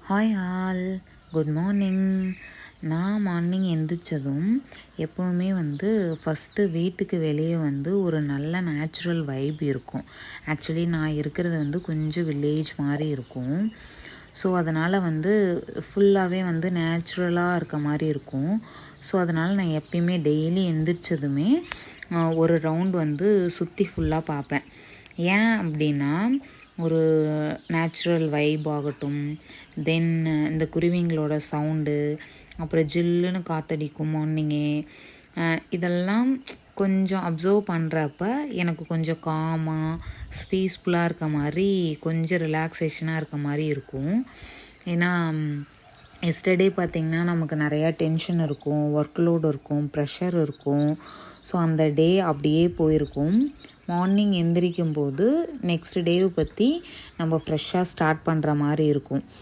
Hi all, good morning. நான் morning எந்திரிச்சதும் எப்போவுமே first வீட்டுக்கு வெளியே ஒரு நல்ல நேச்சுரல் வைப் இருக்கும். ஆக்சுவலி நான் இருக்கிறது கொஞ்சம் வில்லேஜ் மாதிரி இருக்கும். ஸோ அதனால் ஃபுல்லாகவே நேச்சுரலாக இருக்க மாதிரி இருக்கும். ஸோ அதனால் நான் எப்பயுமே டெய்லி எந்திரிச்சதுமே ஒரு ரவுண்ட் சுற்றி ஃபுல்லாக பார்ப்பேன். ஏன் அப்படின்னா, ஒரு நேச்சுரல் வைப் ஆகட்டும், தென் இந்த குருவிங்களோட சவுண்டு, அப்புறம் ஜில்லுன்னு காற்றடிக்கும் மார்னிங்கே, இதெல்லாம் கொஞ்சம் அப்சர்வ் பண்ணுறப்ப எனக்கு கொஞ்சம் காமாக பீஸ்ஃபுல்லாக இருக்க மாதிரி, கொஞ்சம் ரிலாக்ஸேஷனாக இருக்க மாதிரி இருக்கும். ஏன்னா எஸ்டர்டே பார்த்திங்கன்னா நமக்கு நிறையா டென்ஷன் இருக்கும், ஒர்க் லோடு இருக்கும், ப்ரெஷர் இருக்கும். ஸோ அந்த டே அப்படியே போயிருக்கும். மார்னிங் எந்திரிக்கும் போது நெக்ஸ்ட் டேவை பற்றி நம்ம ஃப்ரெஷ்ஷாக ஸ்டார்ட் பண்ணுற மாதிரி இருக்கும்.